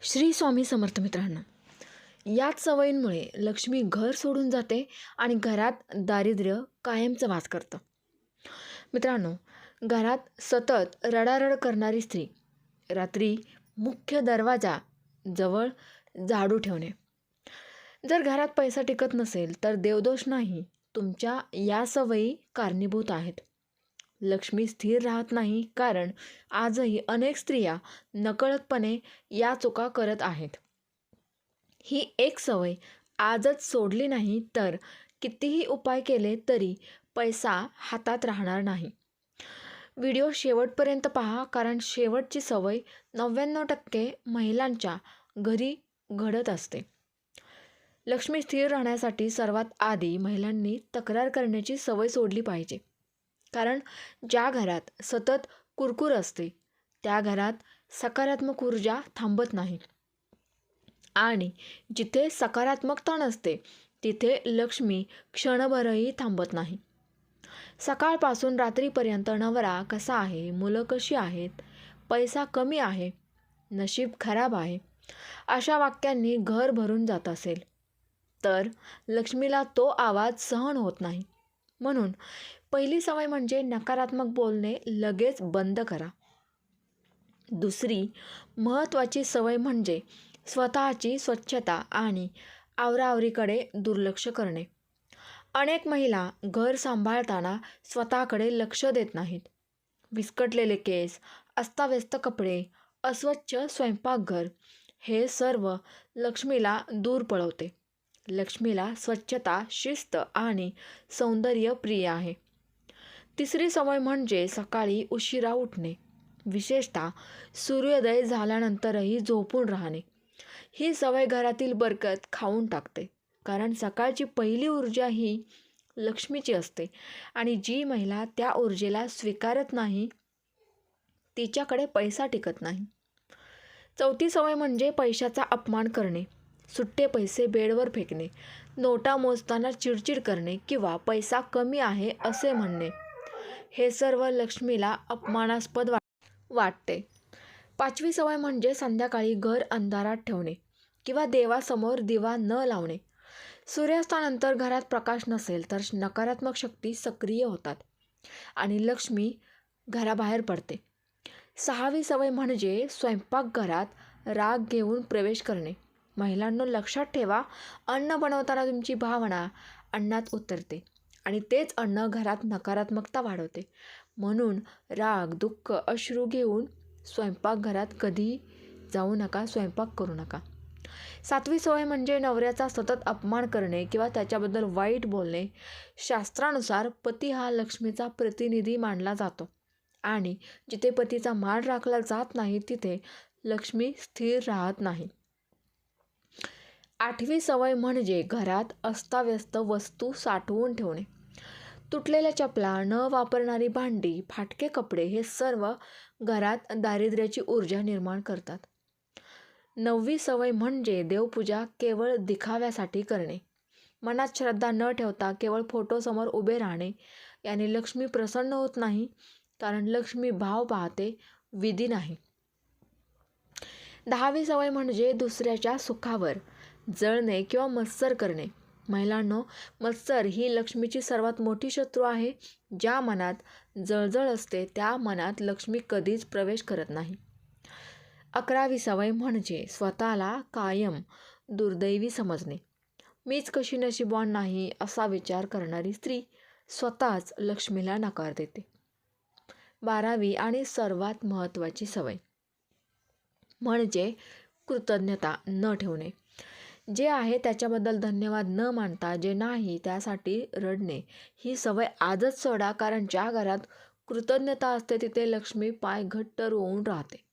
श्री स्वामी समर्थ मित्रांनो, याच सवयींमुळे लक्ष्मी घर सोडून जाते आणि घरात दारिद्र्य कायमचं वास करतं. मित्रांनो, घरात सतत रडारड करणारी स्त्री, रात्री मुख्य दरवाजा जवळ झाडू ठेवणे. जर घरात पैसा टिकत नसेल तर देवदोष नाही, तुमच्या या सवयी कारणीभूत आहेत. लक्ष्मी स्थिर राहत नाही कारण आजही अनेक स्त्रिया नकळतपणे या चुका करत आहेत. ही एक सवय आजच सोडली नाही तर कितीही उपाय केले तरी पैसा हातात राहणार नाही. व्हिडिओ शेवटपर्यंत पहा कारण शेवटची सवय 99% महिलांच्या घरी घडत असते. लक्ष्मी स्थिर राहण्यासाठी सर्वात आधी महिलांनी तक्रार करण्याची सवय सोडली पाहिजे. कारण ज्या घरात सतत कुरकुर असते त्या घरात सकारात्मक ऊर्जा थांबत नाही आणि जिथे सकारात्मकता नसते तिथे लक्ष्मी क्षणभरही थांबत नाही. सकाळपासून रात्रीपर्यंत नवरा कसा आहे, मुलं कशी आहेत, पैसा कमी आहे, नशीब खराब आहे, अशा वाक्यांनी घर भरून जात असेल तर लक्ष्मीला तो आवाज सहन होत नाही. म्हणून पहिली सवय म्हणजे नकारात्मक बोलणे लगेच बंद करा. दुसरी महत्त्वाची सवय म्हणजे स्वतःची स्वच्छता आणि आवराआवरीकडे दुर्लक्ष करणे. अनेक महिला घर सांभाळताना स्वतःकडे लक्ष देत नाहीत. विस्कटलेले केस, अस्ताव्यस्त कपडे, अस्वच्छ स्वयंपाकघर हे सर्व लक्ष्मीला दूर पळवते. लक्ष्मीला स्वच्छता, शिस्त आणि सौंदर्य प्रिय आहे. तिसरी सवय म्हणजे सकाळी उशिरा उठणे, विशेषतः सूर्योदय झाल्यानंतरही झोपून राहणे. ही सवय घरातील बरकत खाऊन टाकते कारण सकाळची पहिली ऊर्जा ही लक्ष्मीची असते आणि जी महिला त्या ऊर्जेला स्वीकारत नाही तिच्याकडे पैसा टिकत नाही. चौथी सवय म्हणजे पैशाचा अपमान करणे, सुट्टे पैसे बेडवर फेकणे, नोटा मोजताना चिडचिड करणे किंवा पैसा कमी आहे असे म्हणणे. हे सर्व लक्ष्मीला अपमानास्पद वाटते. पाचवी सवय म्हणजे संध्याकाळी घर अंधारात ठेवणे किंवा देवासमोर दिवा न लावणे. सूर्यास्तानंतर घरात प्रकाश नसेल तर नकारात्मक शक्ती सक्रिय होतात आणि लक्ष्मी घराबाहेर पडते. सहावी सवय म्हणजे स्वयंपाकघरात राग घेऊन प्रवेश करणे. महिलांनो, लक्षात ठेवा, अन्न बनवताना तुमची भावना अन्नात उतरते आणि तेच अन्न घरात नकारात्मकता वाढवते. म्हणून राग, दुःख, अश्रू घेऊन स्वयंपाकघरात कधी जाऊ नका, स्वयंपाक करू नका. सातवी सवय म्हणजे नवऱ्याचा सतत अपमान करणे किंवा त्याच्याबद्दल वाईट बोलणे. शास्त्रानुसार पती हा लक्ष्मीचा प्रतिनिधी मानला जातो आणि जिथे पतीचा मान राखला जात नाही तिथे लक्ष्मी स्थिर राहत नाही. आठवी सवय म्हणजे घरात अस्ताव्यस्त वस्तू साठवून ठेवणे. तुटलेल्या चपला, न वापरणारी भांडी, फाटके कपडे हे सर्व घरात दारिद्र्याची ऊर्जा निर्माण करतात. नववी सवय म्हणजे देवपूजा केवळ दिखाव्यासाठी करणे. मनात श्रद्धा न ठेवता केवळ फोटोसमोर उभे राहणे याने लक्ष्मी प्रसन्न होत नाही कारण लक्ष्मी भाव पाहते, विधी नाही. दहावी सवय म्हणजे दुसऱ्याच्या सुखावर जळणे किंवा मत्सर करणे. महिलांनो, मत्सर ही लक्ष्मीची सर्वात मोठी शत्रू आहे. ज्या मनात जळजळ असते त्या मनात लक्ष्मी कधीच प्रवेश करत नाही. 11वी सवय म्हणजे स्वतःला कायम दुर्दैवी समजणे. मीच कशी नशीबवान नाही असा विचार करणारी स्त्री स्वतःच लक्ष्मीला नकार देते. 12वी आणि सर्वात महत्त्वाची सवय म्हणजे कृतज्ञता न ठेवणे. जे आहे त्याच्याबद्दल धन्यवाद न मानता जे नाही त्यासाठी रडणे. ही सवय आजच सोडा कारण ज्या घरात कृतज्ञता असते तिथे लक्ष्मी पाय घट्ट रोवून राहते.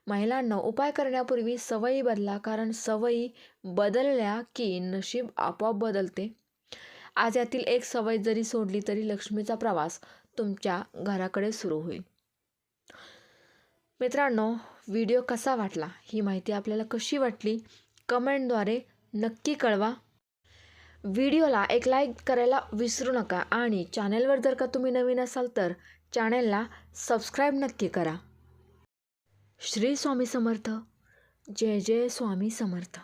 महिलांना उपाय करण्यापूर्वी सवयी बदला कारण सवयी बदलल्या की नशीब आपोआप बदलते. आज यातील एक सवय जरी सोडली तरी लक्ष्मीचा प्रवास तुमच्या घराकडे सुरू होईल. मित्रांनो, व्हिडिओ कसा वाटला, ही माहिती आपल्याला कशी वाटली कमेंटद्वारे नक्की कळवा. व्हिडिओला एक लाईक करायला विसरू नका आणि चॅनलवर जर का तुम्ही नवीन असाल तर चॅनलला सबस्क्राईब नक्की करा. श्री स्वामी समर्थ. जय जय स्वामी समर्थ.